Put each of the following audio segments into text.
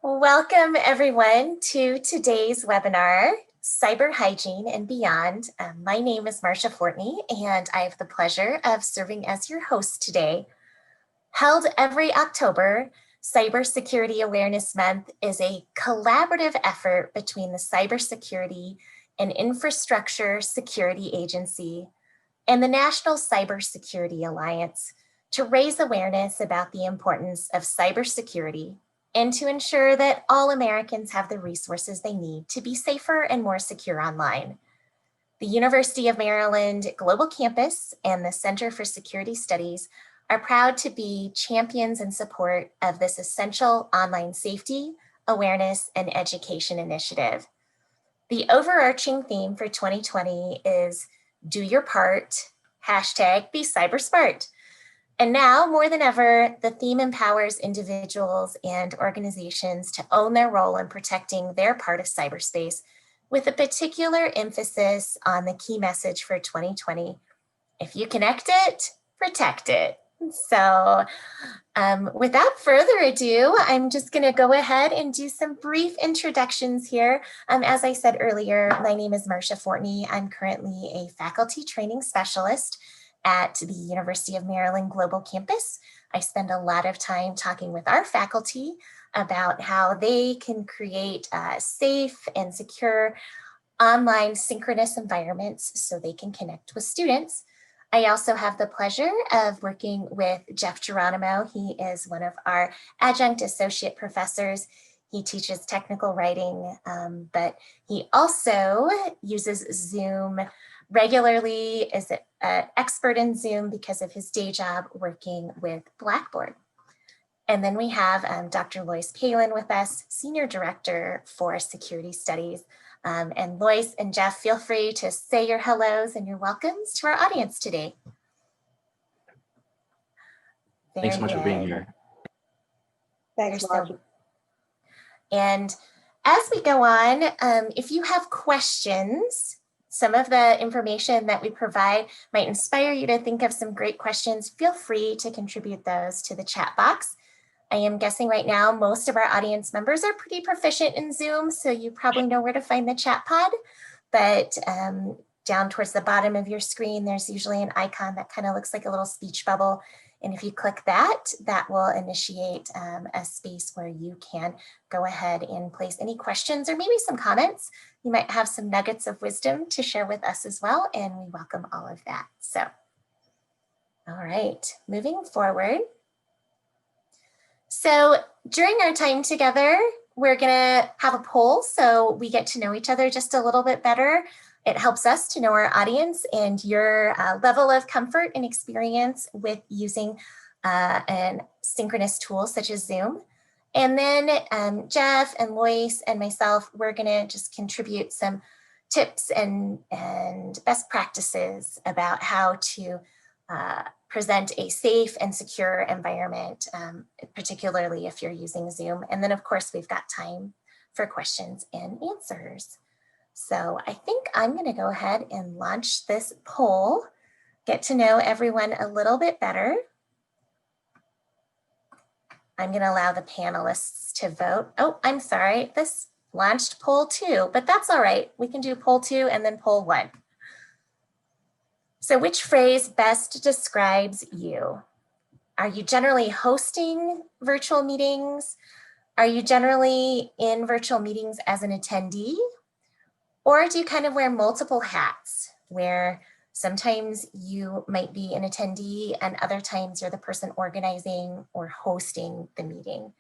Welcome everyone to today's webinar, Cyber Hygiene and Beyond. My name is Marcia Fortney and I have the pleasure of serving as your host today. Held every October, Cybersecurity Awareness Month is a collaborative effort between the Cybersecurity and Infrastructure Security Agency and the National Cybersecurity Alliance to raise awareness about the importance of cybersecurity and to ensure that all Americans have the resources they need to be safer and more secure online. The University of Maryland Global Campus and the Center for Security Studies are proud to be champions in support of this essential online safety, awareness, and education initiative. The overarching theme for 2020 is do your part, #be cyber smart. And now, more than ever, the theme empowers individuals and organizations to own their role in protecting their part of cyberspace, with a particular emphasis on the key message for 2020. If you connect it, protect it. So without further ado, I'm just going to go ahead and do some brief introductions here. As I said earlier, my name is Marcia Fortney. I'm currently a faculty training specialist at the University of Maryland Global Campus. I spend a lot of time talking with our faculty about how they can create safe and secure online synchronous environments so they can connect with students. I also have the pleasure of working with Jeff Geronimo. He is one of our adjunct associate professors. He teaches technical writing, but he also uses Zoom regularly, is an expert in Zoom because of his day job working with Blackboard. And then we have Dr. Lois Palin with us, Senior Director for Security Studies. And Lois and Jeff, feel free to say your hellos and your welcomes to our audience today. Thanks so much for being here. Thanks, Marcia. And as we go on, if you have questions, some of the information that we provide might inspire you to think of some great questions. Feel free to contribute those to the chat box. I am guessing right now most of our audience members are pretty proficient in Zoom, so you probably know where to find the chat pod. But down towards the bottom of your screen, there's usually an icon that kind of looks like a little speech bubble. And if you click that, that will initiate a space where you can go ahead and place any questions or maybe some comments. You might have some nuggets of wisdom to share with us as well, and we welcome all of that. So, all right, moving forward. So during our time together, we're gonna have a poll so we get to know each other just a little bit better. It helps us to know our audience and your level of comfort and experience with using a synchronous tool such as Zoom. And then Jeff and Lois and myself, we're gonna just contribute some tips and best practices about how to present a safe and secure environment, particularly if you're using Zoom. And then of course, we've got time for questions and answers. So I think I'm gonna go ahead and launch this poll, get to know everyone a little bit better. I'm gonna allow the panelists to vote. Oh, I'm sorry, this launched poll 2, but that's all right. We can do poll 2 and then poll 1. So which phrase best describes you? Are you generally hosting virtual meetings? Are you generally in virtual meetings as an attendee? Or do you kind of wear multiple hats where sometimes you might be an attendee and other times you're the person organizing or hosting the meeting?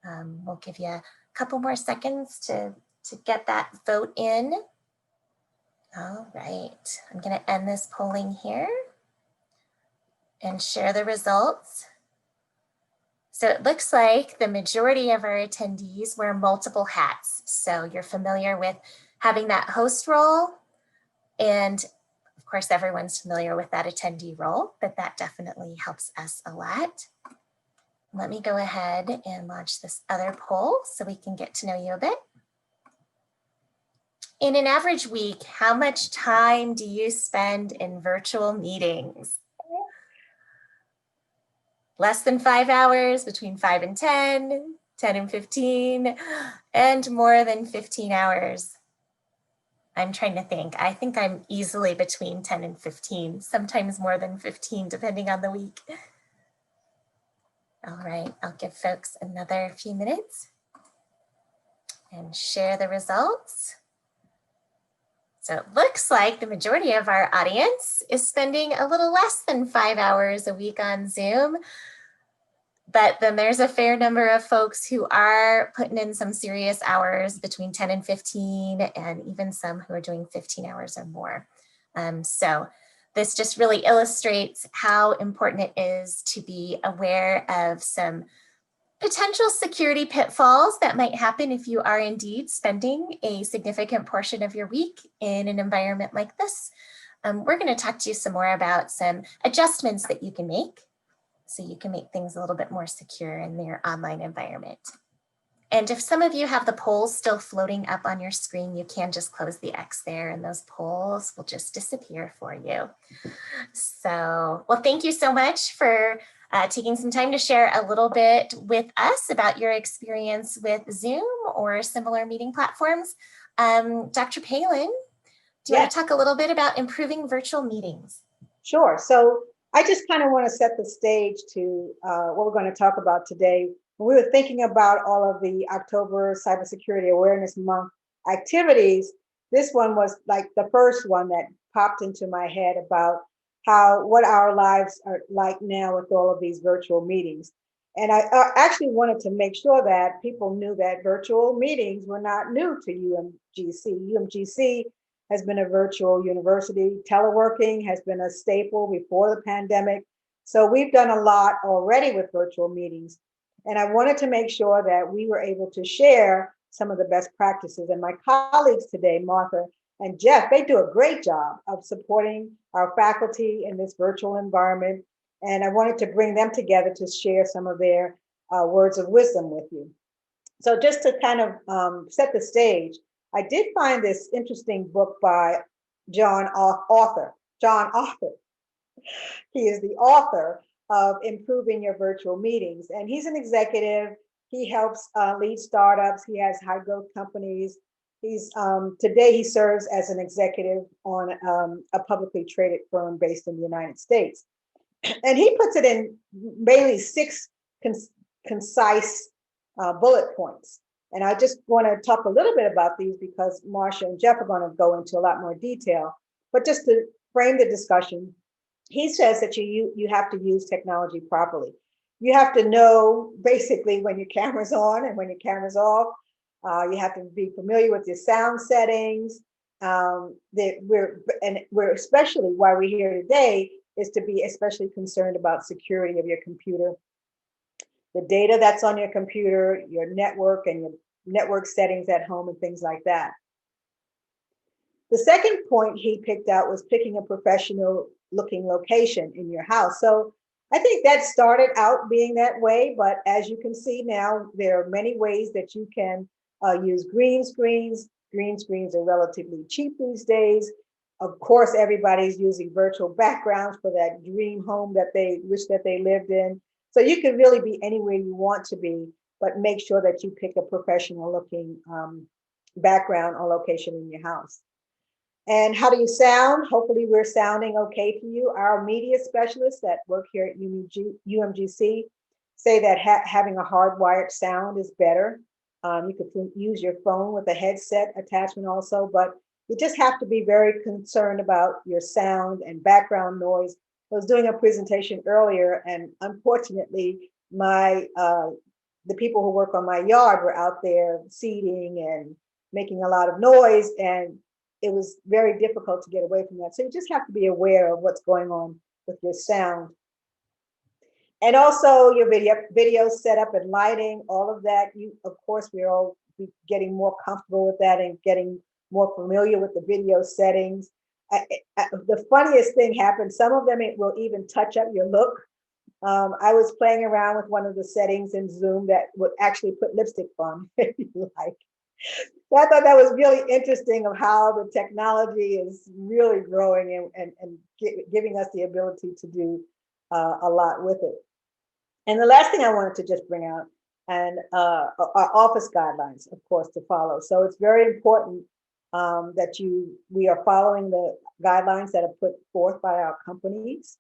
We'll give you a couple more seconds to get that vote in. All right, I'm going to end this polling here and share the results. So it looks like the majority of our attendees wear multiple hats. So you're familiar with having that host role, and of course everyone's familiar with that attendee role, but that definitely helps us a lot. Let me go ahead and launch this other poll so we can get to know you a bit. In an average week, how much time do you spend in virtual meetings? Less than 5 hours, between 5 and 10, 10 and 15, and more than 15 hours. I'm trying to think. I think I'm easily between 10 and 15, sometimes more than 15, depending on the week. All right, I'll give folks another few minutes and share the results. So it looks like the majority of our audience is spending a little less than 5 hours a week on Zoom. But then there's a fair number of folks who are putting in some serious hours between 10 and 15, and even some who are doing 15 hours or more. So this just really illustrates how important it is to be aware of some potential security pitfalls that might happen if you are indeed spending a significant portion of your week in an environment like this. We're going to talk to you some more about some adjustments that you can make so you can make things a little bit more secure in your online environment. And if some of you have the polls still floating up on your screen, you can just close the X there and those polls will just disappear for you. So, well, thank you so much for taking some time to share a little bit with us about your experience with Zoom or similar meeting platforms. Dr. Palin, do you want to talk a little bit about improving virtual meetings? Sure. So I just kind of want to set the stage to what we're going to talk about today. When we were thinking about all of the October Cybersecurity Awareness Month activities, this one was like the first one that popped into my head about what our lives are like now with all of these virtual meetings. And I actually wanted to make sure that people knew that virtual meetings were not new to UMGC. UMGC has been a virtual university. Teleworking has been a staple before the pandemic. So we've done a lot already with virtual meetings. And I wanted to make sure that we were able to share some of the best practices. And my colleagues today, Martha and Jeff, they do a great job of supporting our faculty in this virtual environment. And I wanted to bring them together to share some of their words of wisdom with you. So just to kind of set the stage, I did find this interesting book by John Author. He is the author of Improving Your Virtual Meetings, and he's an executive. He helps lead startups. He has high growth companies. He's today he serves as an executive on a publicly traded firm based in the United States, and he puts it in mainly six concise bullet points. And I just want to talk a little bit about these because Marcia and Jeff are going to go into a lot more detail. But just to frame the discussion, he says that you have to use technology properly. You have to know basically when your camera's on and when your camera's off. You have to be familiar with your sound settings. We're especially why we're here today is to be especially concerned about security of your computer, the data that's on your computer, your network and your network settings at home and things like that. The second point he picked out was picking a professional looking location in your house. So I think that started out being that way, but as you can see now, there are many ways that you can use green screens. Green screens are relatively cheap these days. Of course, everybody's using virtual backgrounds for that dream home that they wish that they lived in. So you can really be anywhere you want to be, but make sure that you pick a professional looking background or location in your house. And how do you sound? Hopefully we're sounding okay for you. Our media specialists that work here at UMGC say that having a hardwired sound is better. You could use your phone with a headset attachment also, but you just have to be very concerned about your sound and background noise. I was doing a presentation earlier, and unfortunately, the people who work on my yard were out there seeding and making a lot of noise, and it was very difficult to get away from that. So you just have to be aware of what's going on with your sound. And also your video setup and lighting, all of that. Of course, we're all getting more comfortable with that and getting more familiar with the video settings. The funniest thing happened. Some of them, it will even touch up your look. I was playing around with one of the settings in Zoom that would actually put lipstick on if you like. So I thought that was really interesting of how the technology is really growing and giving us the ability to do a lot with it. And the last thing I wanted to just bring out and our office guidelines, of course, to follow. So it's very important that we are following the guidelines that are put forth by our companies.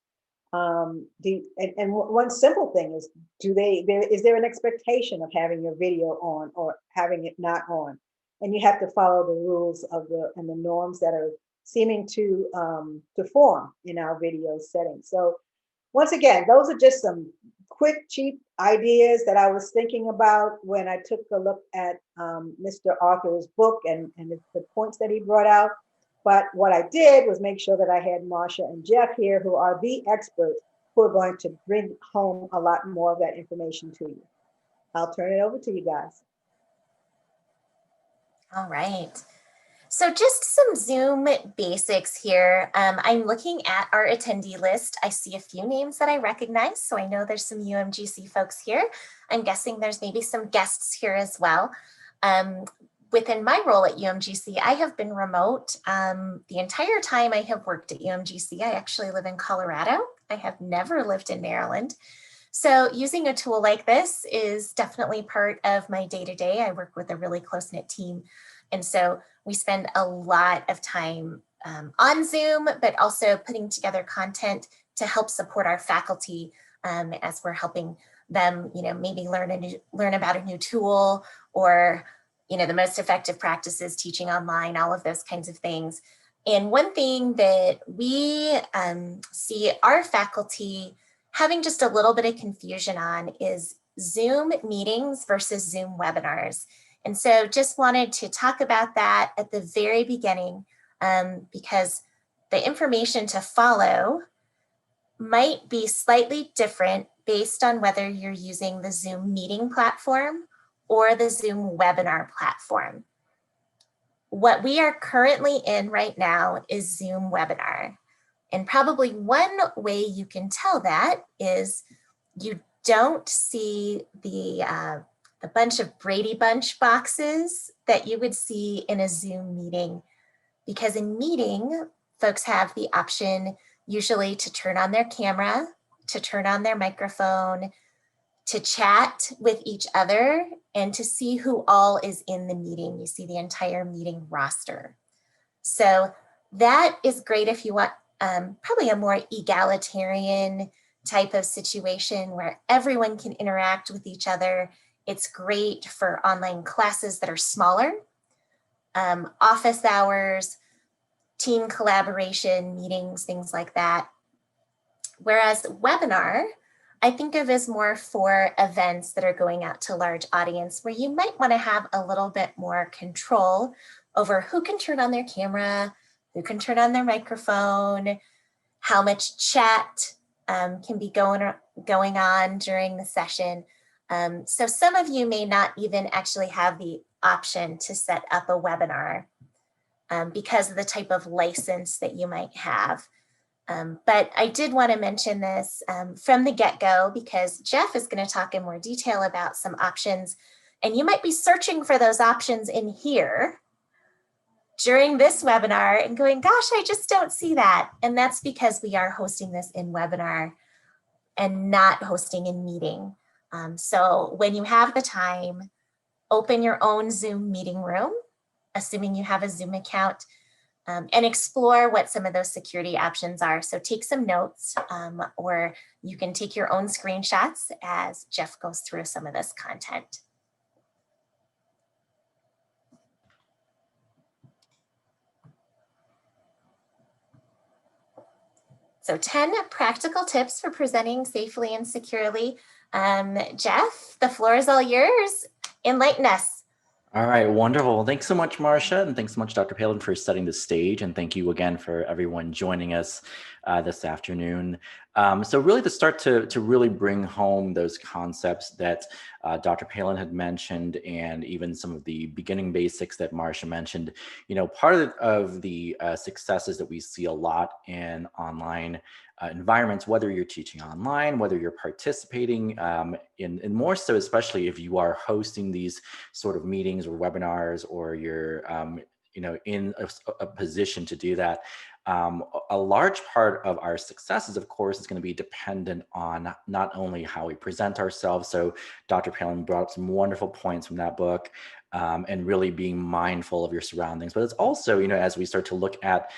And one simple thing is, is there an expectation of having your video on or having it not on? And you have to follow the rules and the norms that are seeming to form in our video settings. So once again, those are just some quick, cheap ideas that I was thinking about when I took a look at Mr. Arthur's book and the points that he brought out. But what I did was make sure that I had Marsha and Jeff here, who are the experts who are going to bring home a lot more of that information to you. I'll turn it over to you guys. All right. So just some Zoom basics here. I'm looking at our attendee list. I see a few names that I recognize, so I know there's some UMGC folks here. I'm guessing there's maybe some guests here as well. Within my role at UMGC, I have been remote the entire time I have worked at UMGC. I actually live in Colorado. I have never lived in Maryland. So using a tool like this is definitely part of my day-to-day. I work with a really close-knit team. And so we spend a lot of time on Zoom, but also putting together content to help support our faculty as we're helping them, maybe learn about a new tool, or, the most effective practices teaching online, all of those kinds of things. And one thing that we see our faculty having just a little bit of confusion on is Zoom meetings versus Zoom webinars. And so just wanted to talk about that at the very beginning because the information to follow might be slightly different based on whether you're using the Zoom meeting platform or the Zoom webinar platform. What we are currently in right now is Zoom webinar. And probably one way you can tell that is you don't see the bunch of Brady Bunch boxes that you would see in a Zoom meeting, because in meeting, folks have the option usually to turn on their camera, to turn on their microphone, to chat with each other, and to see who all is in the meeting. You see the entire meeting roster. So that is great if you want probably a more egalitarian type of situation where everyone can interact with each other. It's great for online classes that are smaller, office hours, team collaboration, meetings, things like that. Whereas webinar, I think of as more for events that are going out to large audience, where you might want to have a little bit more control over who can turn on their camera, who can turn on their microphone, how much chat can be going on during the session. So some of you may not even actually have the option to set up a webinar because of the type of license that you might have. But I did want to mention this from the get-go, because Jeff is going to talk in more detail about some options, and you might be searching for those options in here during this webinar and going, gosh, I just don't see that. And that's because we are hosting this in webinar and not hosting in meeting. So when you have the time, open your own Zoom meeting room, assuming you have a Zoom account, and explore what some of those security options are. So take some notes, or you can take your own screenshots as Jeff goes through some of this content. So 10 practical tips for presenting safely and securely. Jeff, the floor is all yours. Enlighten us. All right, wonderful. Well, thanks so much, Marsha, and thanks so much, Dr. Palin, for setting the stage. And thank you again for everyone joining us this afternoon. So really to start to really bring home those concepts that Dr. Palin had mentioned, and even some of the beginning basics that Marsha mentioned, part of the successes that we see a lot in online environments, whether you're teaching online, whether you're participating in more so, especially if you are hosting these sort of meetings or webinars, or you're in a position to do that. A large part of our successes, of course, is going to be dependent on not only how we present ourselves. So Dr. Palin brought up some wonderful points from that book, and really being mindful of your surroundings. But it's also, as we start to look at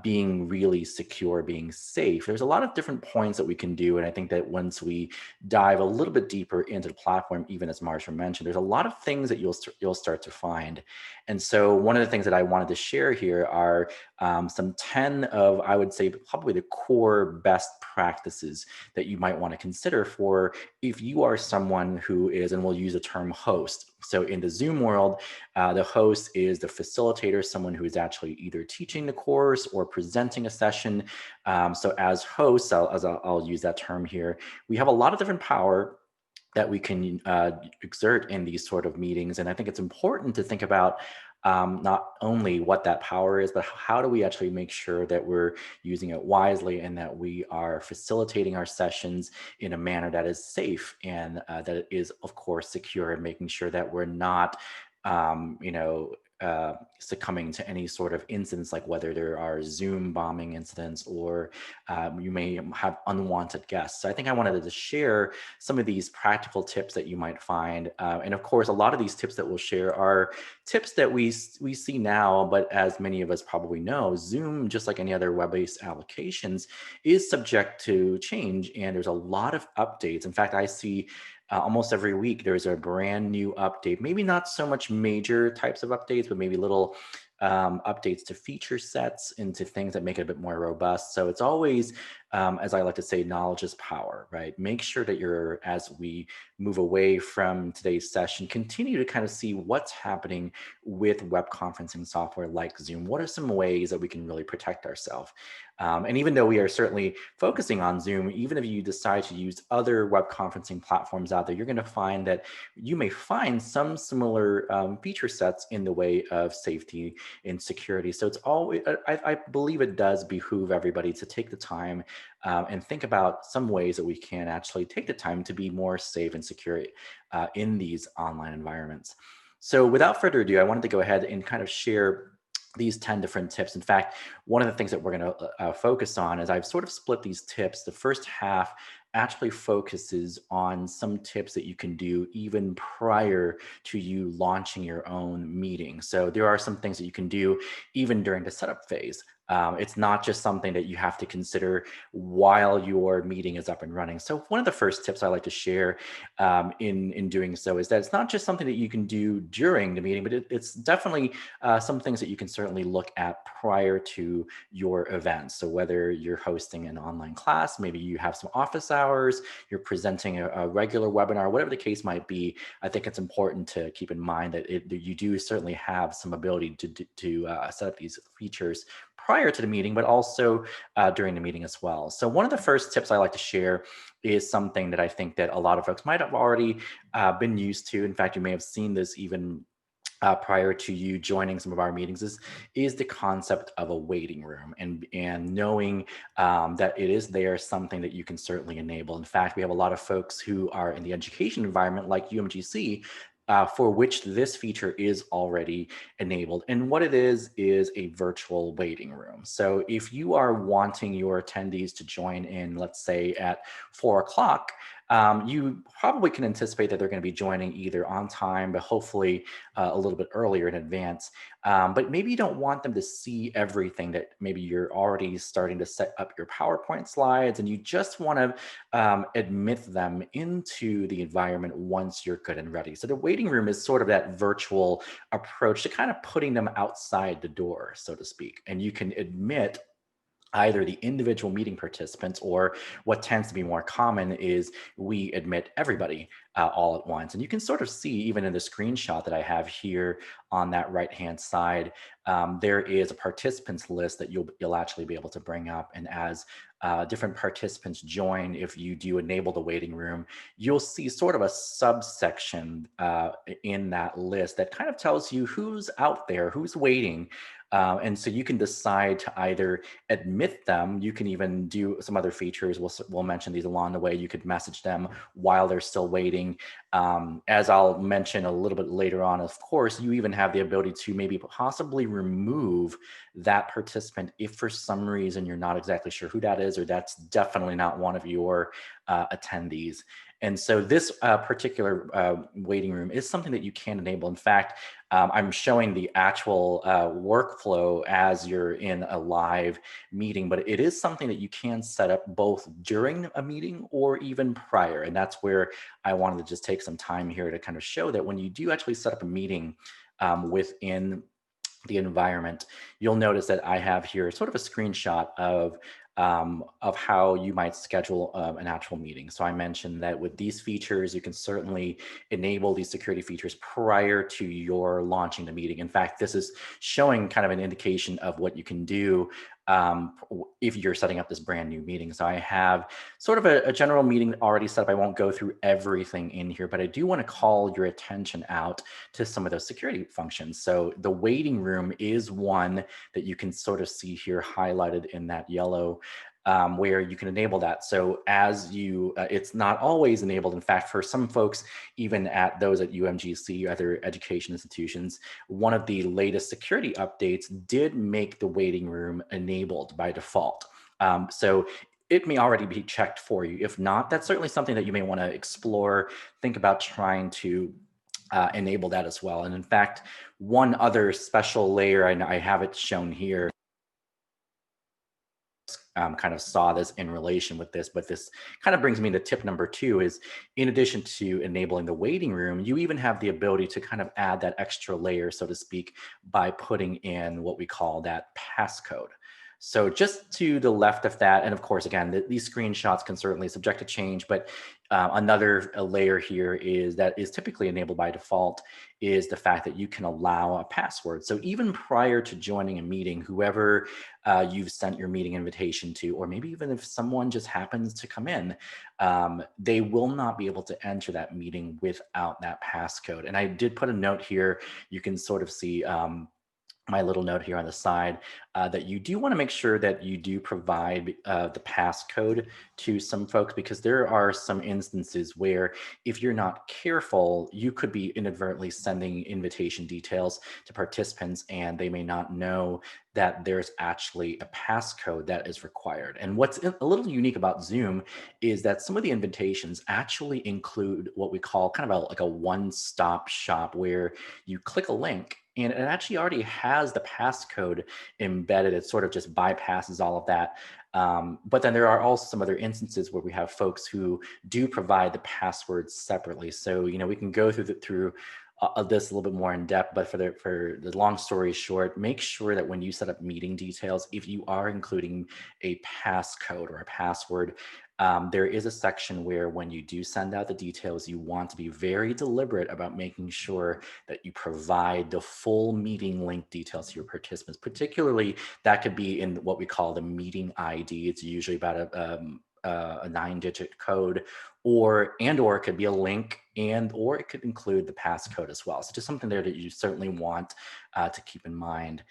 being really secure, being safe, there's a lot of different points that we can do. And I think that once we dive a little bit deeper into the platform, even as Marsha mentioned, there's a lot of things that you'll start to find. And so one of the things that I wanted to share here are some 10 of, I would say, probably the core best practices that you might want to consider for if you are someone who is, and we'll use the term host. So in the Zoom world, the host is the facilitator, someone who is actually either teaching the course or presenting a session. So as hosts, I'll use that term here, we have a lot of different power that we can exert in these sort of meetings. And I think it's important to think about not only what that power is, but how do we actually make sure that we're using it wisely and that we are facilitating our sessions in a manner that is safe and that it is, of course, secure, and making sure that we're not, succumbing to any sort of incidents, like whether there are Zoom bombing incidents or you may have unwanted guests. So I think I wanted to share some of these practical tips that you might find. And of course, a lot of these tips that we'll share are tips that we see now, but as many of us probably know, Zoom, just like any other web-based applications, is subject to change. And there's a lot of updates. In fact, I see almost every week there's a brand new update, maybe not so much major types of updates, but maybe little updates to feature sets, into things that make it a bit more robust. So it's always, as I like to say, knowledge is power, right? Make sure that you're, as we move away from today's session, continue to kind of see what's happening with web conferencing software like Zoom. What are some ways that we can really protect ourselves? And even though we are certainly focusing on Zoom, even if you decide to use other web conferencing platforms out there, you're going to find that you may find some similar feature sets in the way of safety and security. So it's always, I believe it does behoove everybody to take the time and think about some ways that we can actually take the time to be more safe and secure in these online environments. So without further ado, I wanted to go ahead and kind of share these 10 different tips. In fact, one of the things that we're going to focus on is I've sort of split these tips. The first half actually focuses on some tips that you can do even prior to you launching your own meeting. So there are some things that you can do even during the setup phase. It's not just something that you have to consider while your meeting is up and running. So one of the first tips I like to share in doing so is that it's not just something that you can do during the meeting, but it's definitely some things that you can certainly look at prior to your event. So whether you're hosting an online class, maybe you have some office hours, you're presenting a regular webinar, whatever the case might be, I think it's important to keep in mind that you do certainly have some ability to set up these features prior to the meeting, but also during the meeting as well. So one of the first tips I like to share is something that I think that a lot of folks might have already been used to. In fact, you may have seen this even prior to you joining some of our meetings, is the concept of a waiting room, and knowing that it is there, something that you can certainly enable. In fact, we have a lot of folks who are in the education environment like UMGC, for which this feature is already enabled. And what it is a virtual waiting room. So if you are wanting your attendees to join in, let's say at 4 o'clock, you probably can anticipate that they're going to be joining either on time, but hopefully a little bit earlier in advance. But maybe you don't want them to see everything that maybe you're already starting to set up your PowerPoint slides, and you just want to admit them into the environment once you're good and ready. So the waiting room is sort of that virtual approach to kind of putting them outside the door, so to speak. And you can admit either the individual meeting participants, or what tends to be more common is we admit everybody all at once. And you can sort of see even in the screenshot that I have here on that right-hand side, there is a participants list that you'll actually be able to bring up. And as different participants join, if you do enable the waiting room, you'll see sort of a subsection in that list that kind of tells you who's out there, who's waiting And so you can decide to either admit them. You can even do some other features. We'll mention these along the way. You could message them while they're still waiting. As I'll mention a little bit later on, of course, you even have the ability to maybe possibly remove that participant if for some reason you're not exactly sure who that is, or that's definitely not one of your attendees. And so this particular waiting room is something that you can enable. In fact, I'm showing the actual workflow as you're in a live meeting, but it is something that you can set up both during a meeting or even prior. And that's where I wanted to just take some time here to kind of show that when you do actually set up a meeting within the environment, you'll notice that I have here sort of a screenshot of how you might schedule an actual meeting. So I mentioned that with these features, you can certainly enable these security features prior to your launching the meeting. In fact, this is showing kind of an indication of what you can do if you're setting up this brand new meeting. So I have sort of a general meeting already set up. I won't go through everything in here, but I do want to call your attention out to some of those security functions. So the waiting room is one that you can sort of see here highlighted in that yellow, where you can enable that. So as you, it's not always enabled. In fact, for some folks, even at those at UMGC, other education institutions, one of the latest security updates did make the waiting room enabled by default. So it may already be checked for you. If not, that's certainly something that you may want to explore, think about trying to enable that as well. And in fact, one other special layer, I have it shown here, kind of saw this in relation with this, but this kind of brings me to tip number 2 is, in addition to enabling the waiting room, you even have the ability to kind of add that extra layer, so to speak, by putting in what we call that passcode. So just to the left of that, and of course, again, these screenshots can certainly subject to change, but another layer here is that is typically enabled by default is the fact that you can allow a password. So even prior to joining a meeting, whoever you've sent your meeting invitation to, or maybe even if someone just happens to come in, they will not be able to enter that meeting without that passcode. And I did put a note here. You can sort of see my little note here on the side that you do want to make sure that you do provide the passcode to some folks, because there are some instances where if you're not careful, you could be inadvertently sending invitation details to participants and they may not know that there's actually a passcode that is required. And what's a little unique about Zoom is that some of the invitations actually include what we call kind of like a one-stop shop, where you click a link and it actually already has the passcode embedded. It sort of just bypasses all of that. But then there are also some other instances where we have folks who do provide the passwords separately. So, we can go through this a little bit more in depth, but for the long story short, make sure that when you set up meeting details, if you are including a passcode or a password, there is a section where when you do send out the details, you want to be very deliberate about making sure that you provide the full meeting link details to your participants. Particularly, that could be in what we call the meeting ID. It's usually about a 9-digit code, or it could be a link, or it could include the passcode as well. So just something there that you certainly want to keep in mind.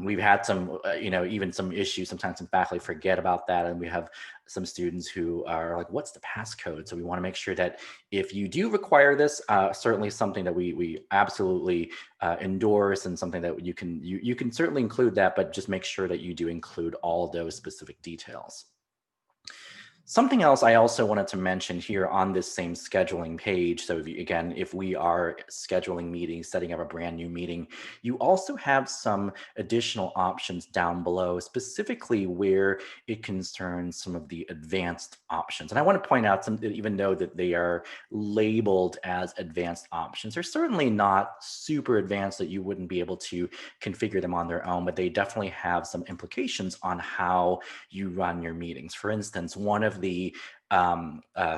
We've had some, even some issues. Sometimes some faculty forget about that, and we have some students who are like, "What's the passcode?" So we want to make sure that if you do require this, certainly something that we absolutely endorse, and something that you can certainly include that, but just make sure that you do include all of those specific details. Something else I also wanted to mention here on this same scheduling page. So if we are scheduling meetings, setting up a brand new meeting, you also have some additional options down below, specifically where it concerns some of the advanced options. And I want to point out that even though that they are labeled as advanced options, they're certainly not super advanced that you wouldn't be able to configure them on their own, but they definitely have some implications on how you run your meetings. For instance, one of the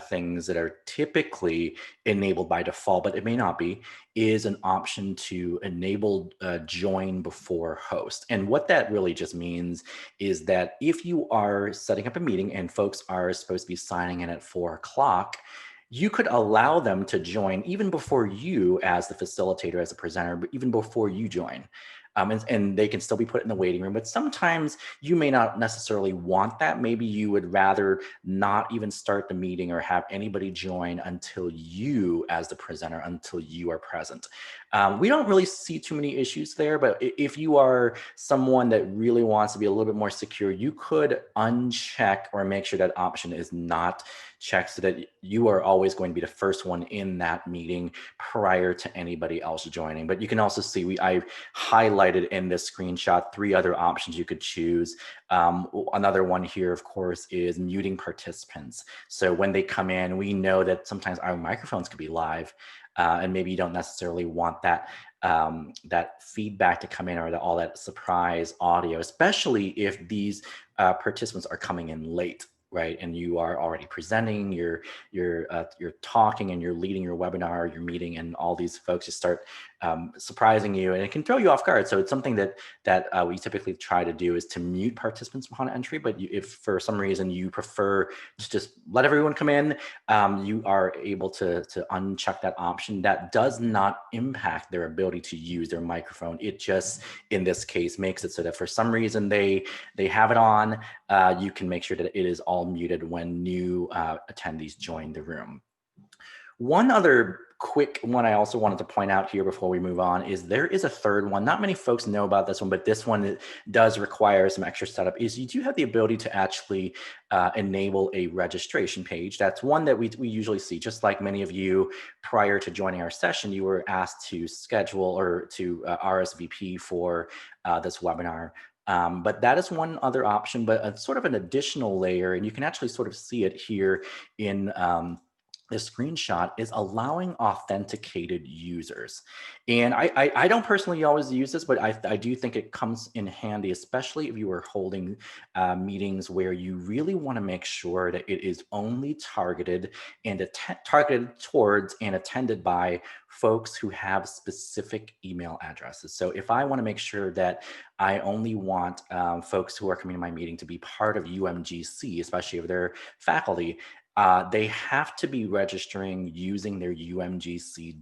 things that are typically enabled by default, but it may not be, is an option to enable join before host. And what that really just means is that if you are setting up a meeting and folks are supposed to be signing in at 4 o'clock, you could allow them to join even before you, as the facilitator, as a presenter, but even before you join. and they can still be put in the waiting room. But sometimes you may not necessarily want that. Maybe you would rather not even start the meeting or have anybody join until you, as the presenter, until you are present. We don't really see too many issues there, but if you are someone that really wants to be a little bit more secure, you could uncheck or make sure that option is not checked so that you are always going to be the first one in that meeting prior to anybody else joining. But you can also see I highlighted in this screenshot 3 other options you could choose. Another one here, of course, is muting participants. So when they come in, we know that sometimes our microphones could be live, and maybe you don't necessarily want that that feedback to come in, or all that surprise audio, especially if these participants are coming in late, right? And you are already presenting, you're talking, and you're leading your webinar, your meeting, and all these folks just start surprising you, and it can throw you off guard. So it's something that we typically try to do, is to mute participants upon entry. But if for some reason you prefer to just let everyone come in, you are able to uncheck that option. That does not impact their ability to use their microphone. It just, in this case, makes it so that for some reason they have it on, you can make sure that it is all muted when new attendees join the room. One other quick one I also wanted to point out here before we move on is there is a third one. Not many folks know about this one, but this one does require some extra setup. Is you do have the ability to actually enable a registration page. That's one that we usually see. Just like many of you prior to joining our session, you were asked to schedule or to RSVP for this webinar. But that is one other option, but a sort of an additional layer, and you can actually sort of see it here in this screenshot, is allowing authenticated users. And I don't personally always use this, but I do think it comes in handy, especially if you are holding meetings where you really want to make sure that it is only targeted towards and attended by folks who have specific email addresses. So if I want to make sure that I only want folks who are coming to my meeting to be part of UMGC, especially if they're faculty, they have to be registering using their umgc.edu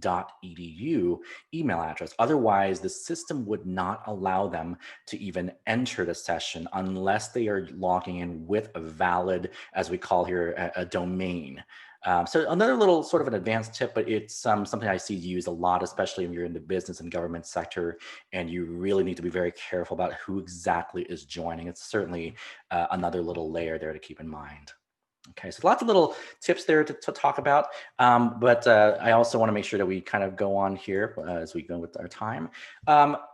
email address. Otherwise, the system would not allow them to even enter the session unless they are logging in with a valid, as we call here, a domain. So another little sort of an advanced tip, but it's something I see used a lot, especially if you're in the business and government sector, and you really need to be very careful about who exactly is joining. It's certainly another little layer there to keep in mind. Okay, so lots of little tips there to talk about, but I also want to make sure that we kind of go on here as we go with our time.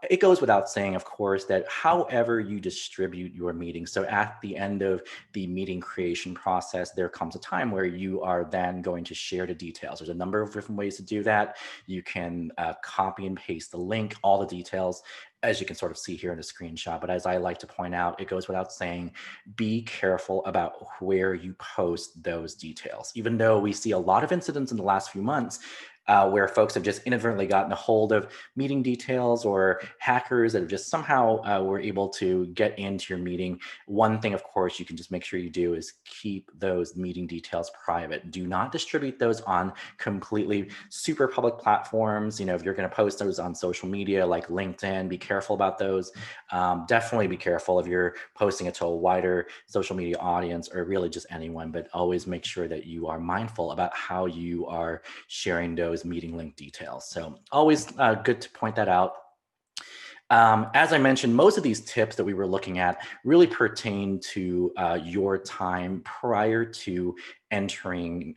It goes without saying, of course, that however you distribute your meeting, so at the end of the meeting creation process, there comes a time where you are then going to share the details. There's a number of different ways to do that. You can copy and paste the link, all the details, as you can sort of see here in the screenshot. But as I like to point out, it goes without saying, be careful about where you post those details. Even though we see a lot of incidents in the last few months where folks have just inadvertently gotten a hold of meeting details, or hackers that have just somehow were able to get into your meeting. One thing, of course, you can just make sure you do is keep those meeting details private. Do not distribute those on completely super public platforms. You know, if you're going to post those on social media like LinkedIn, be careful about those. Definitely be careful if you're posting it to a wider social media audience, or really just anyone, but always make sure that you are mindful about how you are sharing those meeting link details. So always good to point that out. As I mentioned, most of these tips that we were looking at really pertain to your time prior to entering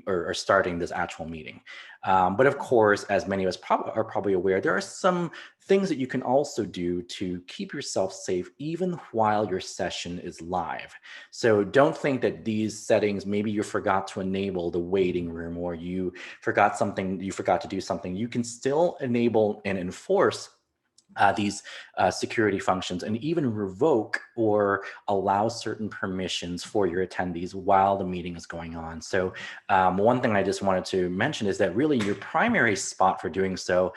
or starting this actual meeting. But of course, as many of us are probably aware, there are some things that you can also do to keep yourself safe even while your session is live. So don't think that these settings, maybe you forgot to enable the waiting room, or you forgot to do something. You can still enable and enforce these security functions, and even revoke or allow certain permissions for your attendees while the meeting is going on. So one thing I just wanted to mention is that really your primary spot for doing so,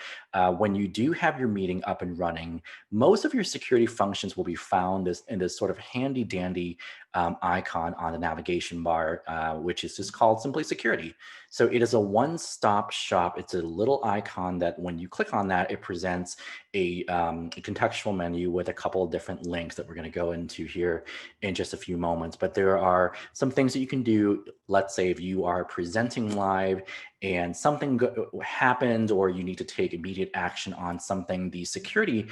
when you do have your meeting up and running, most of your security functions will be found in this sort of handy dandy icon on the navigation bar, which is just called simply security. So it is a one-stop shop. It's a little icon that when you click on that, it presents a contextual menu with a couple of different links that we're going to go into here in just a few moments. But there are some things that you can do. Let's say if you are presenting live and something happened, or you need to take immediate action on something, the security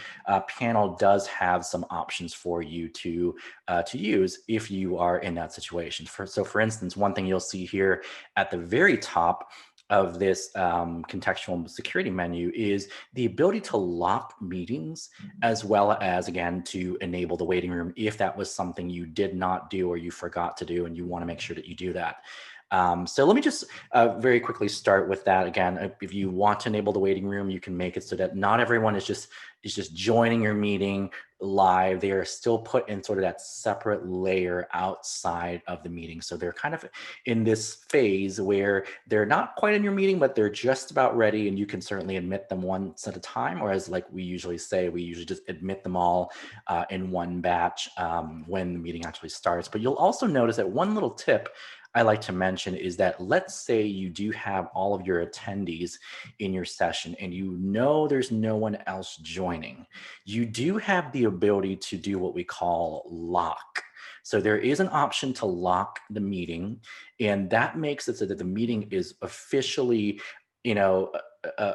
panel does have some options for you to use if you are in that situation. So for instance, one thing you'll see here at the very top of this contextual security menu is the ability to lock meetings, as well as, again, to enable the waiting room if that was something you did not do or you forgot to do and you want to make sure that you do that. So let me just very quickly start with that. Again, if you want to enable the waiting room, you can make it so that not everyone is just joining your meeting live. They are still put in sort of that separate layer outside of the meeting. So they're kind of in this phase where they're not quite in your meeting, but they're just about ready, and you can certainly admit them once at a time, or as like we usually say, we usually just admit them all in one batch when the meeting actually starts. But you'll also notice that one little tip I like to mention is that, let's say you do have all of your attendees in your session and you know there's no one else joining. You do have the ability to do what we call lock. So there is an option to lock the meeting, and that makes it so that the meeting is officially, you know,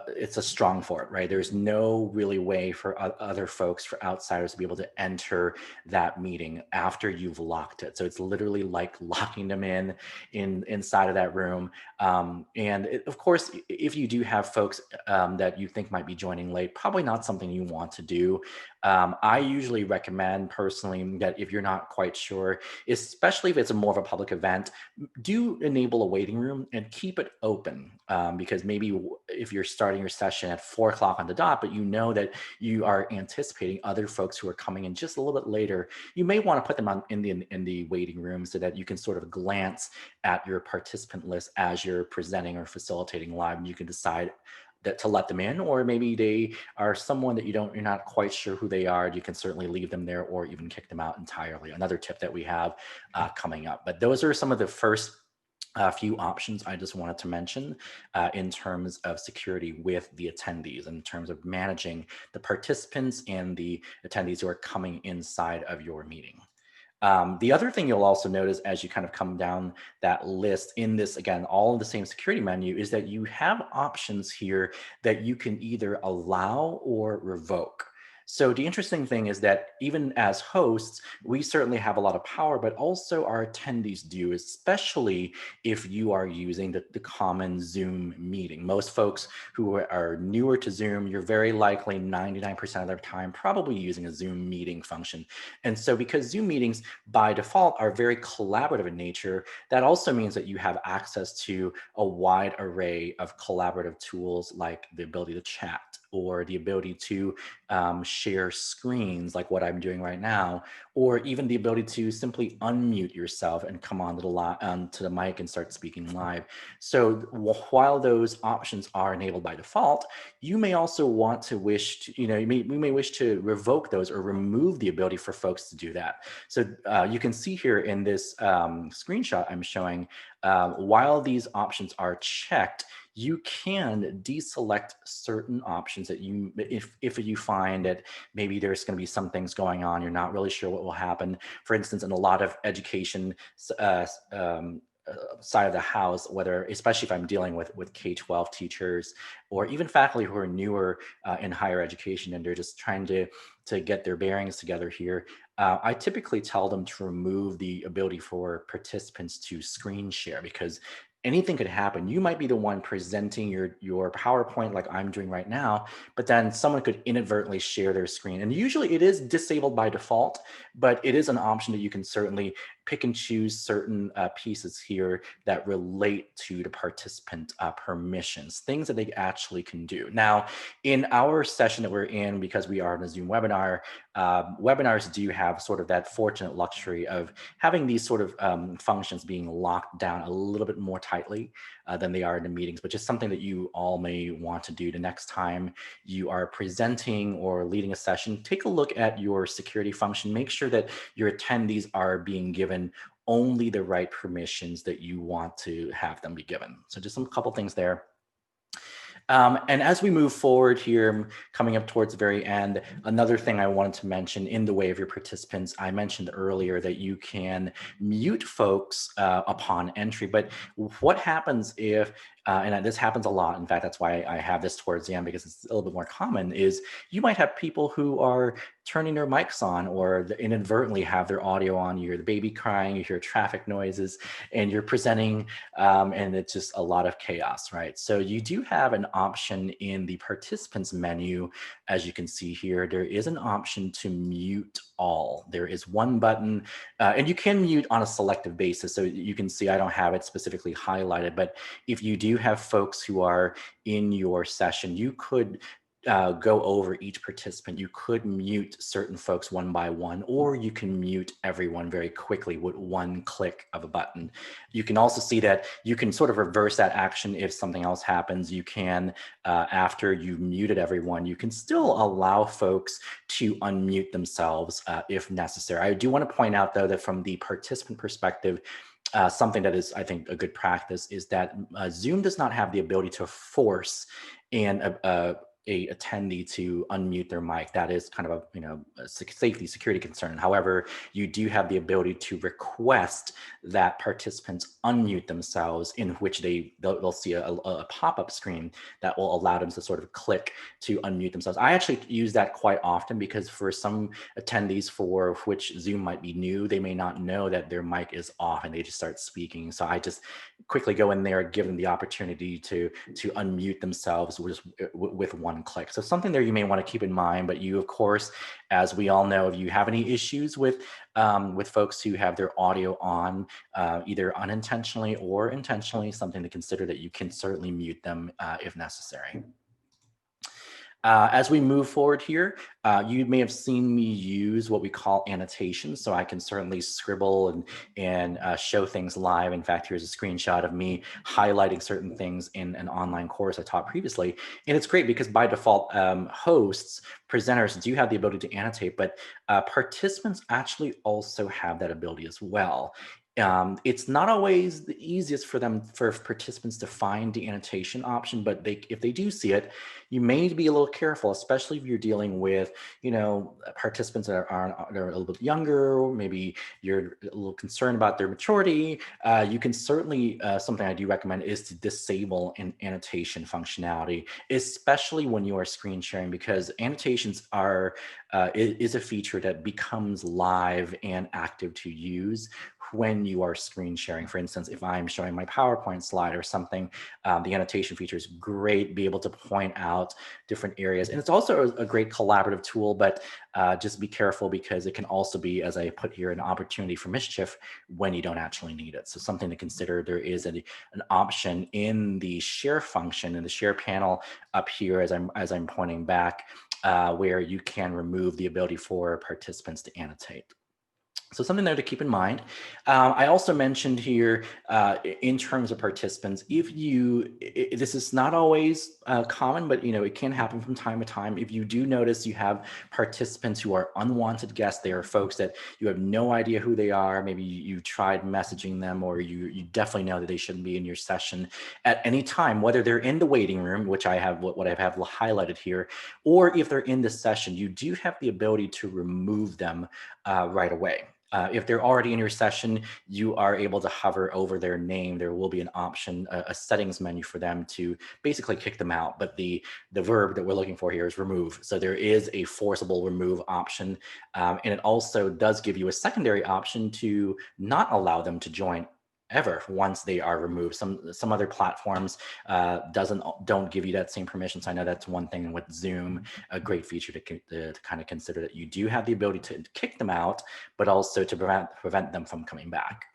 it's a strong fort, right? There's no really way for other folks, for outsiders, to be able to enter that meeting after you've locked it. So it's literally like locking them inside of that room. Of course, if you do have folks that you think might be joining late, probably not something you want to do. I usually recommend personally that if you're not quite sure, especially if it's a more of a public event, do enable a waiting room and keep it open, because maybe if you're starting your session at 4 o'clock on the dot, but you know that you are anticipating other folks who are coming in just a little bit later, you may want to put them in the waiting room so that you can sort of glance at your participant list as you're presenting or facilitating live, and you can decide that to let them in, or maybe they are someone that you're not quite sure who they are. You can certainly leave them there or even kick them out entirely. Another tip that we have coming up. But those are some of the first few options I just wanted to mention in terms of security with the attendees, in terms of managing the participants and the attendees who are coming inside of your meeting. The other thing you'll also notice as you kind of come down that list in this, again, all in the same security menu, is that you have options here that you can either allow or revoke. So the interesting thing is that even as hosts, we certainly have a lot of power, but also our attendees do, especially if you are using the common Zoom meeting. Most folks who are newer to Zoom, you're very likely 99% of their time probably using a Zoom meeting function. And so because Zoom meetings by default are very collaborative in nature, that also means that you have access to a wide array of collaborative tools, like the ability to chat or the ability to share screens like what I'm doing right now, or even the ability to simply unmute yourself and come on to the mic and start speaking live. So while those options are enabled by default, you may also want to we may wish to revoke those or remove the ability for folks to do that. So you can see here in this screenshot I'm showing, while these options are checked, you can deselect certain options that if you find that maybe there's going to be some things going on, you're not really sure what will happen. For instance, in a lot of education side of the house, especially if I'm dealing with K-12 teachers or even faculty who are newer in higher education and they're just trying to get their bearings together here, I typically tell them to remove the ability for participants to screen share, because anything could happen. You might be the one presenting your PowerPoint like I'm doing right now, but then someone could inadvertently share their screen. And usually it is disabled by default, but it is an option that you can certainly pick and choose certain pieces here that relate to the participant permissions, things that they actually can do. Now, in our session that we're in, because we are in a Zoom webinar, webinars do have sort of that fortunate luxury of having these sort of functions being locked down a little bit more tightly than they are in the meetings, but just something that you all may want to do the next time you are presenting or leading a session. Take a look at your security function. Make sure that your attendees are being given given only the right permissions that you want to have them be given. So just a couple things there. And as we move forward here, coming up towards the very end, another thing I wanted to mention in the way of your participants, I mentioned earlier that you can mute folks upon entry, but what happens if, and this happens a lot, in fact, that's why I have this towards the end, because it's a little bit more common, is you might have people who are turning their mics on or inadvertently have their audio on, you hear the baby crying, you hear traffic noises, and you're presenting and it's just a lot of chaos, right? So you do have an option in the participants menu. As you can see here, there is an option to mute all. There is one button, and you can mute on a selective basis. So you can see I don't have it specifically highlighted, but if you do have folks who are in your session, you could go over each participant. You could mute certain folks one by one, or you can mute everyone very quickly with one click of a button. You can also see that you can sort of reverse that action if something else happens. You can, after you've muted everyone, you can still allow folks to unmute themselves if necessary. I do want to point out, though, that from the participant perspective, something that is, I think, a good practice is that Zoom does not have the ability to force a attendee to unmute their mic. That is kind of a safety security concern. However, you do have the ability to request that participants unmute themselves, in which they'll see a pop-up screen that will allow them to sort of click to unmute themselves. I actually use that quite often because for some attendees for which Zoom might be new, they may not know that their mic is off and they just start speaking. So I just quickly go in there, give them the opportunity to unmute themselves with one click. So something there you may want to keep in mind, but you, of course, as we all know, if you have any issues with folks who have their audio on, either unintentionally or intentionally, something to consider that you can certainly mute them if necessary. As we move forward here, you may have seen me use what we call annotations. So I can certainly scribble and show things live. In fact, here's a screenshot of me highlighting certain things in an online course I taught previously. And it's great because by default, hosts, presenters do have the ability to annotate, but participants actually also have that ability as well. It's not always the easiest for participants to find the annotation option, but if they do see it, you may need to be a little careful, especially if you're dealing with, participants that are a little bit younger, or maybe you're a little concerned about their maturity. You can certainly, something I do recommend is to disable an annotation functionality, especially when you are screen sharing, because annotations is a feature that becomes live and active to use when you are screen sharing. For instance, if I'm showing my PowerPoint slide or something, the annotation feature is great, be able to point out different areas. And it's also a great collaborative tool, but just be careful because it can also be, as I put here, an opportunity for mischief when you don't actually need it. So something to consider, there is an option in the share function, in the share panel up here as I'm pointing back, where you can remove the ability for participants to annotate. So something there to keep in mind. I also mentioned here, in terms of participants, this is not always common, but it can happen from time to time. If you do notice you have participants who are unwanted guests, they are folks that you have no idea who they are. Maybe you tried messaging them, or you definitely know that they shouldn't be in your session at any time, whether they're in the waiting room, which I have what I have highlighted here, or if they're in the session, you do have the ability to remove them right away. If they're already in your session, you are able to hover over their name. There will be an option, a settings menu for them to basically kick them out. But the verb that we're looking for here is remove. So there is a forcible remove option. And it also does give you a secondary option to not allow them to join ever once they are removed. Some other platforms don't give you that same permission. So I know that's one thing with Zoom, a great feature to kind of consider, that you do have the ability to kick them out, but also to prevent them from coming back.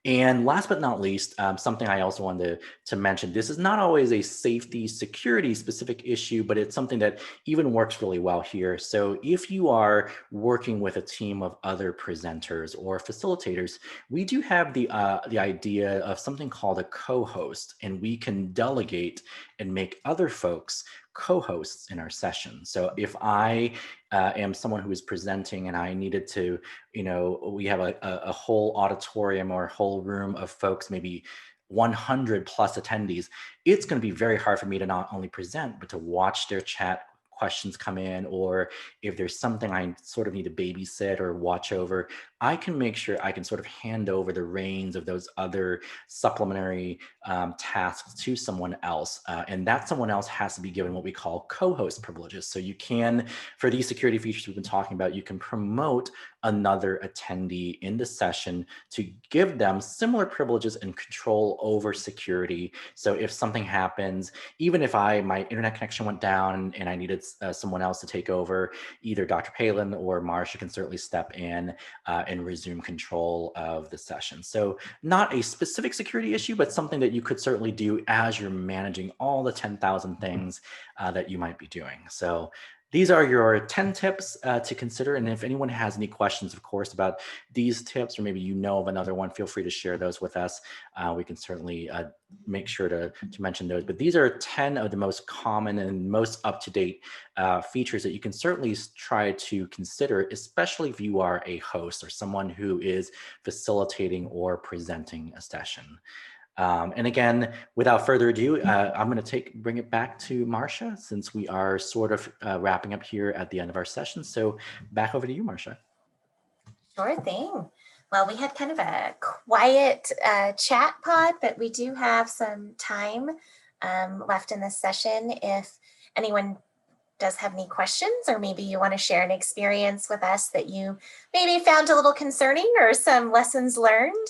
And last but not least, something I also wanted to mention, this is not always a safety security specific issue, but it's something that even works really well here. So if you are working with a team of other presenters or facilitators, we do have the idea of something called a co-host, and we can delegate and make other folks co-hosts in our session. So if I am someone who is presenting and I needed to, we have a whole auditorium or a whole room of folks, maybe 100 plus attendees, it's going to be very hard for me to not only present, but to watch their chat questions come in, or if there's something I sort of need to babysit or watch over, I can make sure I can sort of hand over the reins of those other supplementary tasks to someone else. And that someone else has to be given what we call co-host privileges. So you can, for these security features we've been talking about, you can promote another attendee in the session to give them similar privileges and control over security. So if something happens, even if my internet connection went down and I needed someone else to take over, either Dr. Palin or Marsha can certainly step in and resume control of the session. So not a specific security issue, but something that you could certainly do as you're managing all the 10,000 things that you might be doing. So these are your 10 tips to consider. And if anyone has any questions, of course, about these tips, or maybe you know of another one, feel free to share those with us. We can certainly make sure to mention those. But these are 10 of the most common and most up-to-date features that you can certainly try to consider, especially if you are a host or someone who is facilitating or presenting a session. And again, without further ado, I'm going to bring it back to Marsha, since we are sort of wrapping up here at the end of our session. So back over to you, Marsha. Sure thing. Well, we had kind of a quiet chat pod, but we do have some time left in this session. If anyone does have any questions, or maybe you want to share an experience with us that you maybe found a little concerning, or some lessons learned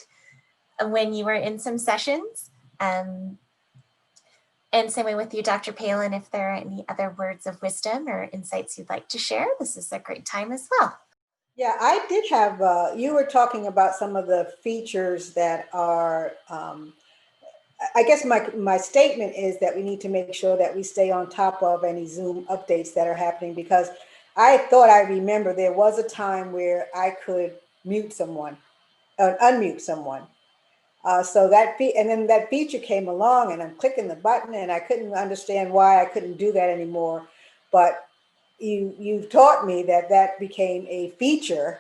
when you were in some sessions. And same way with you, Dr. Palin, if there are any other words of wisdom or insights you'd like to share, this is a great time as well. Yeah, I did have, you were talking about some of the features that are, I guess my statement is that we need to make sure that we stay on top of any Zoom updates that are happening, because I thought I remember there was a time where I could mute someone, unmute someone. So and then that feature came along and I'm clicking the button and I couldn't understand why I couldn't do that anymore. But you've taught me that became a feature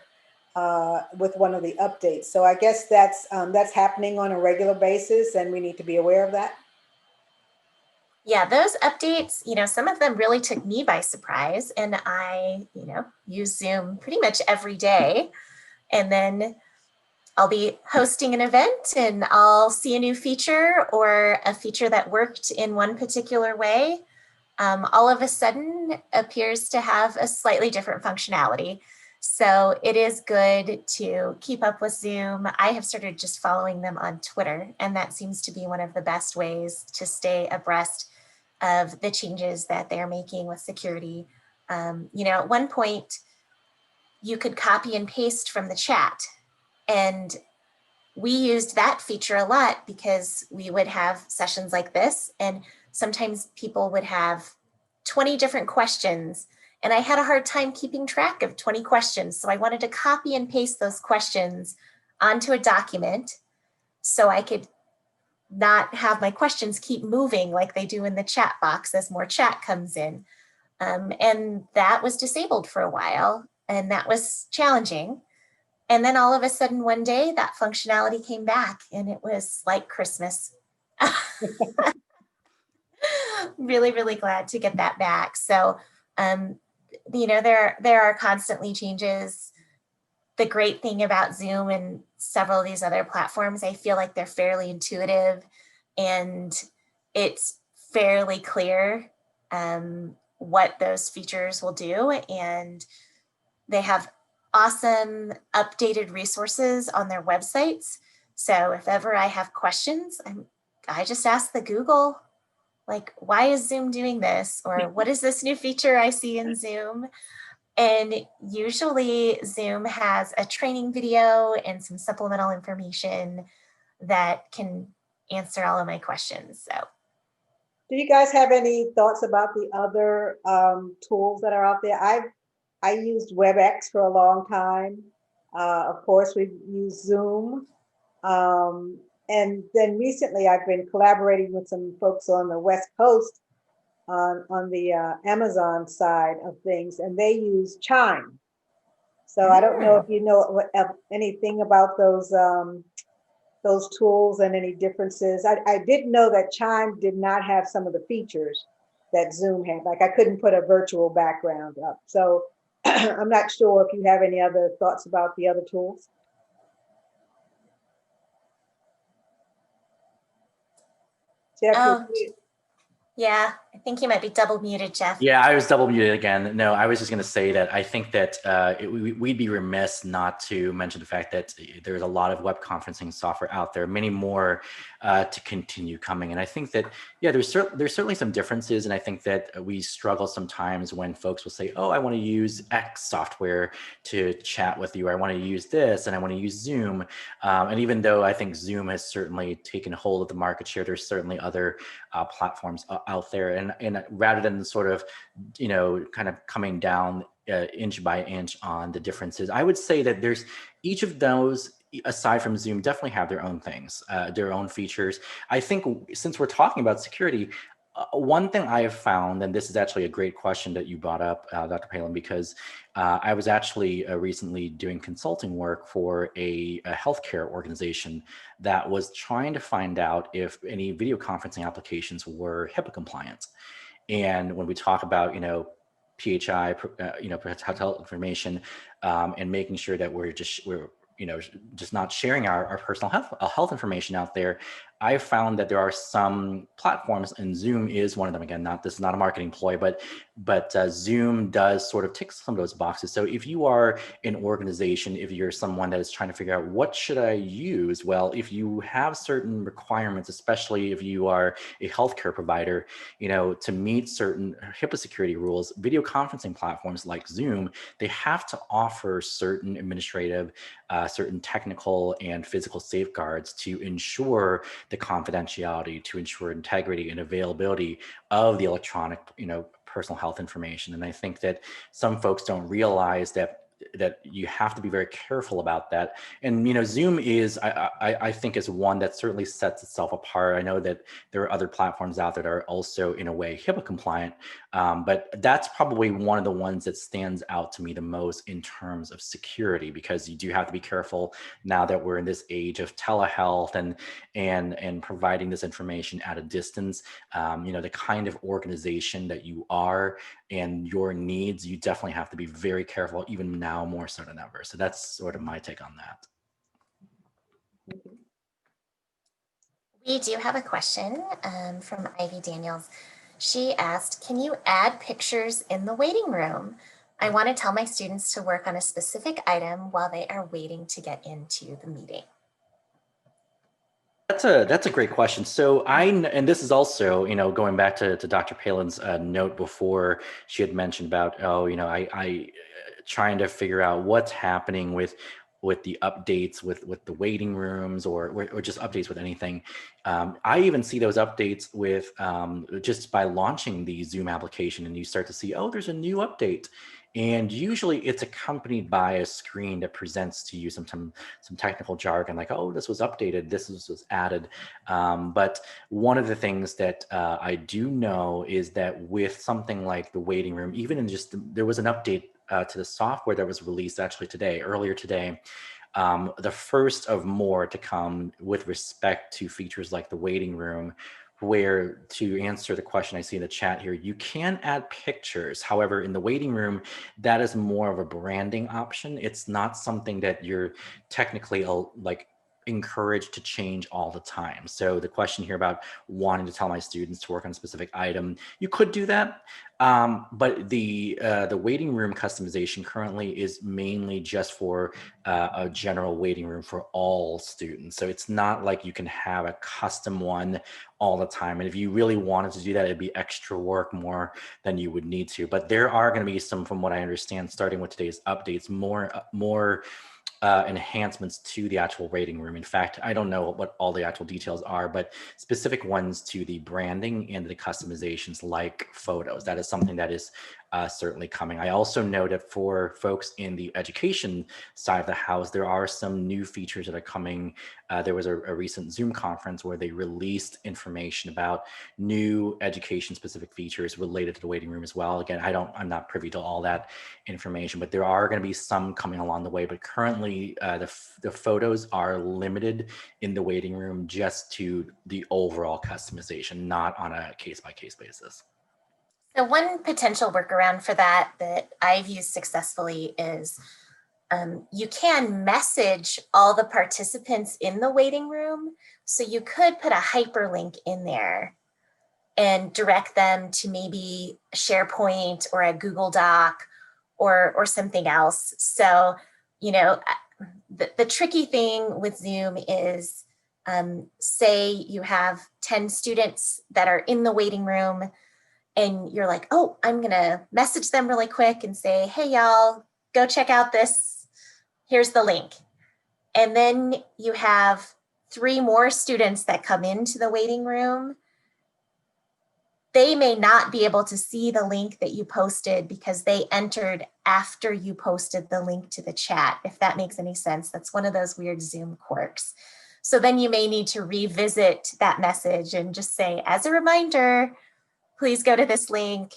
with one of the updates. So I guess that's happening on a regular basis and we need to be aware of that. Yeah, those updates, some of them really took me by surprise, and I, use Zoom pretty much every day. And then I'll be hosting an event and I'll see a new feature, or a feature that worked in one particular way, all of a sudden appears to have a slightly different functionality. So it is good to keep up with Zoom. I have started just following them on Twitter, and that seems to be one of the best ways to stay abreast of the changes that they're making with security. At one point, you could copy and paste from the chat, and we used that feature a lot because we would have sessions like this, and sometimes people would have 20 different questions, and I had a hard time keeping track of 20 questions. So I wanted to copy and paste those questions onto a document so I could not have my questions keep moving like they do in the chat box as more chat comes in. And that was disabled for a while, and that was challenging. And then all of a sudden one day that functionality came back, and it was like Christmas. Really, really glad to get that back. So, there are constantly changes. The great thing about Zoom and several of these other platforms, I feel like they're fairly intuitive, and it's fairly clear what those features will do. And they have awesome updated resources on their websites. So if ever I have questions, I just ask the Google, like, why is Zoom doing this? Or what is this new feature I see in Zoom? And usually Zoom has a training video and some supplemental information that can answer all of my questions. So, Do you guys have any thoughts about the other tools that are out there? I used WebEx for a long time. Of course, we've used Zoom. And then recently I've been collaborating with some folks on the West Coast on the Amazon side of things, and they use Chime. So I don't know if you know anything about those tools and any differences. I did know that Chime did not have some of the features that Zoom had. Like I couldn't put a virtual background up. So I'm not sure if you have any other thoughts about the other tools. Jeff, Oh, yeah, I think you might be double muted, Jeff. Yeah, I was double muted again. No, I was just going to say that I think that we'd be remiss not to mention the fact that there's a lot of web conferencing software out there, many more to continue coming. And I think that, yeah, there's certainly some differences. And I think that we struggle sometimes when folks will say, oh, I want to use X software to chat with you, or I want to use this, and I want to use Zoom. And even though I think Zoom has certainly taken hold of the market share, there's certainly other platforms out there. And rather than sort of, kind of coming down inch by inch on the differences, I would say that there's each of those, aside from Zoom, definitely have their own things, their own features. I think since we're talking about security, one thing I have found, and this is actually a great question that you brought up, Dr. Palin, because I was actually recently doing consulting work for a healthcare organization that was trying to find out if any video conferencing applications were HIPAA compliant. And when we talk about, PHI, health information, and making sure that we're just not sharing our personal health information out there, I found that there are some platforms, and Zoom is one of them. Again, this is not a marketing ploy, but Zoom does sort of tick some of those boxes. So if you are an organization, if you're someone that is trying to figure out what should I use, well, if you have certain requirements, especially if you are a healthcare provider, to meet certain HIPAA security rules, video conferencing platforms like Zoom, they have to offer certain administrative, certain technical and physical safeguards to ensure the confidentiality, to ensure integrity and availability of the electronic, personal health information. And I think that some folks don't realize that you have to be very careful about that. And Zoom is, I think, is one that certainly sets itself apart. I know that there are other platforms out there that are also in a way HIPAA compliant, but that's probably one of the ones that stands out to me the most in terms of security, because you do have to be careful now that we're in this age of telehealth and providing this information at a distance. The kind of organization that you are and your needs, you definitely have to be very careful, even now more so than ever. So that's sort of my take on that. We do have a question from Ivy Daniels. She asked, can you add pictures in the waiting room? I want to tell my students to work on a specific item while they are waiting to get into the meeting. That's a great question. So and this is also, going back to Dr. Palin's note before, she had mentioned about, I trying to figure out what's happening with the updates with the waiting rooms or just updates with anything. I even see those updates with just by launching the Zoom application, and you start to see, oh, there's a new update. And usually it's accompanied by a screen that presents to you some technical jargon like, oh, this was updated, this was added. But one of the things that I do know is that with something like the waiting room, even in there was an update to the software that was released actually earlier today, the first of more to come with respect to features like the waiting room, where, to answer the question I see in the chat here, you can add pictures. However, in the waiting room, that is more of a branding option. It's not something that you're technically encouraged to change all the time. So the question here about wanting to tell my students to work on a specific item, you could do that. But the waiting room customization currently is mainly just for a general waiting room for all students. So it's not like you can have a custom one all the time. And if you really wanted to do that, it'd be extra work more than you would need to. But there are going to be some, from what I understand, starting with today's updates, more enhancements to the actual waiting room. In fact, I don't know what all the actual details are, but specific ones to the branding and the customizations like photos. That is something that is certainly coming. I also know that for folks in the education side of the house, there are some new features that are coming. There was a recent Zoom conference where they released information about new education specific features related to the waiting room as well. Again, I'm not privy to all that information, but there are going to be some coming along the way. But currently the photos are limited in the waiting room just to the overall customization, not on a case-by-case basis. So one potential workaround for that I've used successfully is you can message all the participants in the waiting room. So you could put a hyperlink in there and direct them to maybe SharePoint or a Google Doc or something else. So, the tricky thing with Zoom is, say you have 10 students that are in the waiting room and you're like, oh, I'm going to message them really quick and say, hey, y'all, go check out this. Here's the link. And then you have 3 more students that come into the waiting room. They may not be able to see the link that you posted because they entered after you posted the link to the chat, if that makes any sense. That's one of those weird Zoom quirks. So then you may need to revisit that message and just say, as a reminder, please go to this link.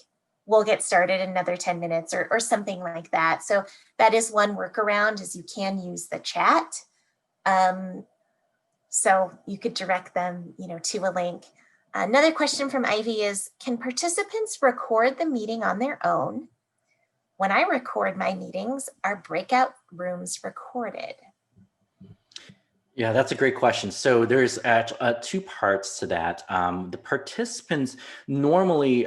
We'll get started in another 10 minutes or something like that. So that is one workaround, is you can use the chat. So you could direct them, to a link. Another question from Ivy is, can participants record the meeting on their own? When I record my meetings, are breakout rooms recorded? Yeah, that's a great question. So there's 2 parts to that. The participants normally,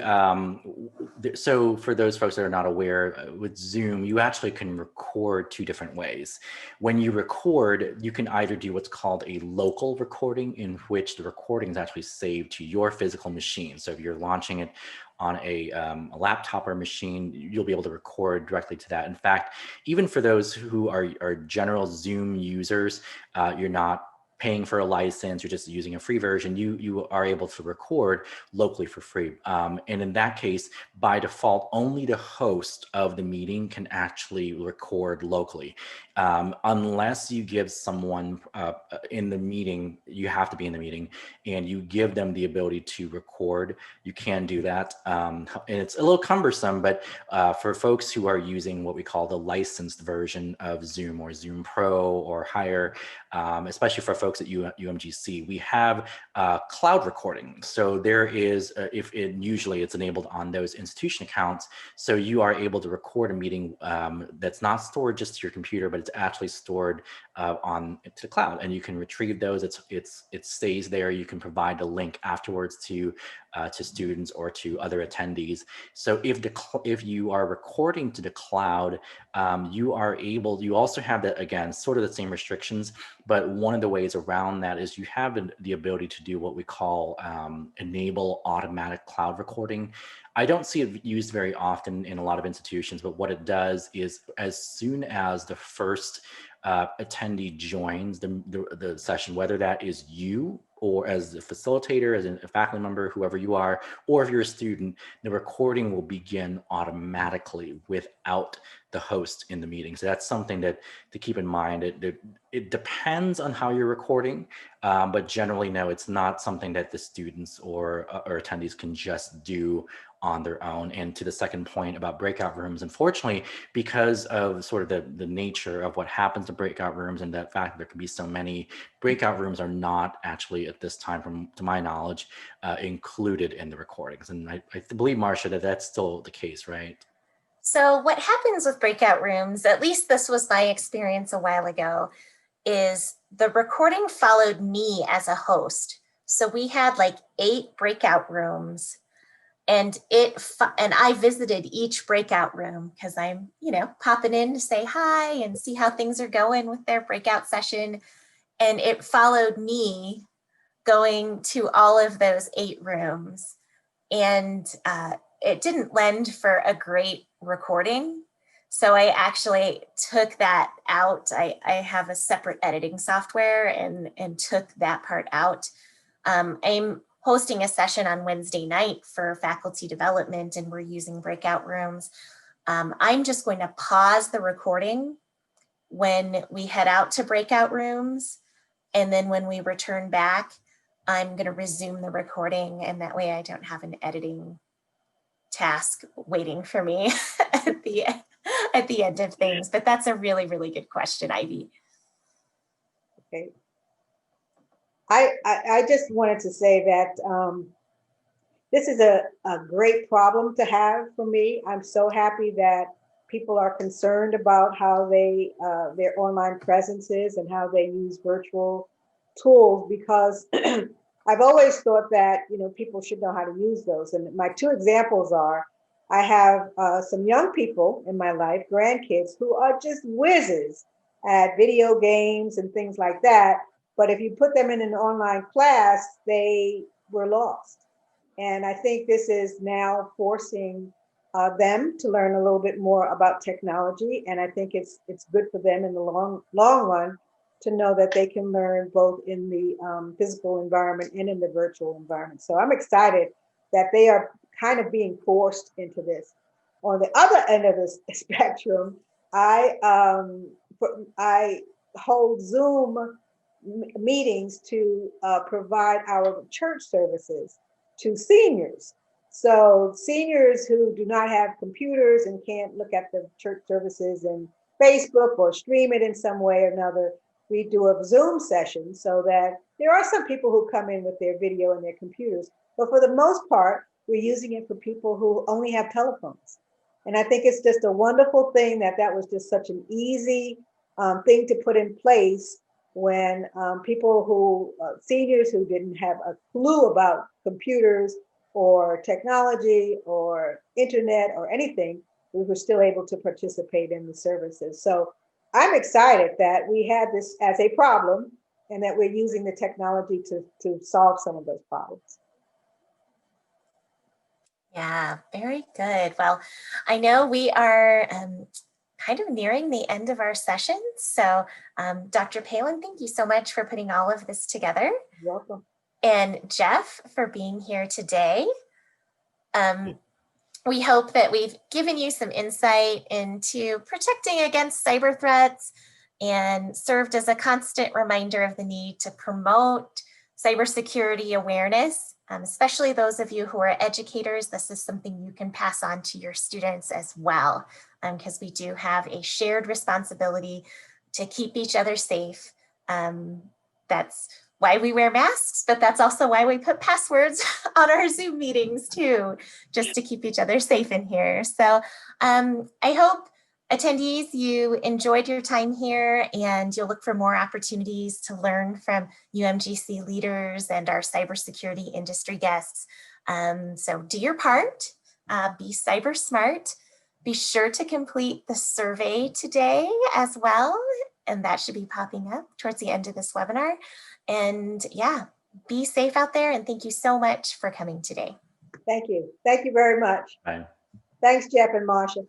so for those folks that are not aware, with Zoom, you actually can record 2 different ways. When you record, you can either do what's called a local recording, in which the recording is actually saved to your physical machine. So if you're launching it on a laptop or machine, you'll be able to record directly to that. In fact, even for those who are general Zoom users, you're not paying for a license, you're just using a free version, you are able to record locally for free. And in that case, by default, only the host of the meeting can actually record locally. Unless you give someone in the meeting, you have to be in the meeting, and you give them the ability to record, you can do that. And it's a little cumbersome, but for folks who are using what we call the licensed version of Zoom or Zoom Pro or higher, especially for folks at UMGC, we have cloud recording. So there is, usually it's enabled on those institution accounts. So you are able to record a meeting that's not stored just to your computer, but it's actually stored on to the cloud, and you can retrieve those. It stays there. You can provide the link afterwards to students or to other attendees. So if you are recording to the cloud, you also have that, again, sort of the same restrictions, but one of the ways around that is you have the ability to do what we call enable automatic cloud recording. I don't see it used very often in a lot of institutions, but what it does is, as soon as the first attendee joins the session, whether that is you or as a facilitator, as a faculty member, whoever you are, or if you're a student, the recording will begin automatically without the host in the meeting. So that's something to keep in mind. It depends on how you're recording, but generally, no, it's not something that the students or attendees can just do on their own. And to the second point about breakout rooms, unfortunately, because of sort of the nature of what happens to breakout rooms and the fact that there can be so many, breakout rooms are not actually at this time, to my knowledge, included in the recordings. And I believe, Marcia, that's still the case, right? So what happens with breakout rooms, at least this was my experience a while ago, is the recording followed me as a host. So we had like 8 breakout rooms, and I visited each breakout room because I'm, popping in to say hi and see how things are going with their breakout session. And it followed me going to all of those 8 rooms. And it didn't lend for a great recording. So I actually took that out. I have a separate editing software and took that part out. I'm hosting a session on Wednesday night for faculty development and we're using breakout rooms, I'm just going to pause the recording when we head out to breakout rooms. And then when we return back, I'm going to resume the recording, and that way I don't have an editing task waiting for me at the end of things. But that's a really, really good question, Ivy. Okay. I just wanted to say that this is a great problem to have for me. I'm so happy that people are concerned about how they their online presence is and how they use virtual tools, because I've always thought that, you know, people should know how to use those. And my two examples are, I have some young people in my life, grandkids, who are just whizzes at video games and things like that. But if you put them in an online class, they were lost. And I think this is now forcing them to learn a little bit more about technology. And I think it's good for them in the long run to know that they can learn both in the physical environment and in the virtual environment. So I'm excited that they are kind of being forced into this. On the other end of the spectrum, I hold Zoom meetings to provide our church services to seniors. So seniors who do not have computers and can't look at the church services in Facebook or stream it in some way or another, we do a Zoom session, so that there are some people who come in with their video and their computers, but for the most part, we're using it for people who only have telephones. And I think it's just a wonderful thing that that was just such an easy thing to put in place when people who, seniors who didn't have a clue about computers or technology or internet or anything, we were still able to participate in the services. So I'm excited that we had this as a problem and that we're using the technology to solve some of those problems. Yeah, very good. Well, I know we are kind of nearing the end of our session. So Dr. Palin, thank you so much for putting all of this together. You're welcome. And Jeff, for being here today. We hope that we've given you some insight into protecting against cyber threats and served as a constant reminder of the need to promote cybersecurity awareness, especially those of you who are educators. This is something you can pass on to your students as well, because we do have a shared responsibility to keep each other safe. That's why we wear masks, but that's also why we put passwords on our Zoom meetings too, just to keep each other safe in here. So I hope attendees, you enjoyed your time here and you'll look for more opportunities to learn from UMGC leaders and our cybersecurity industry guests. So do your part, be cyber smart. Be sure to complete the survey today as well, and that should be popping up towards the end of this webinar. And yeah, be safe out there, and thank you so much for coming today. Thank you. Thank you very much. Bye. Thanks, Jeff and Marsha.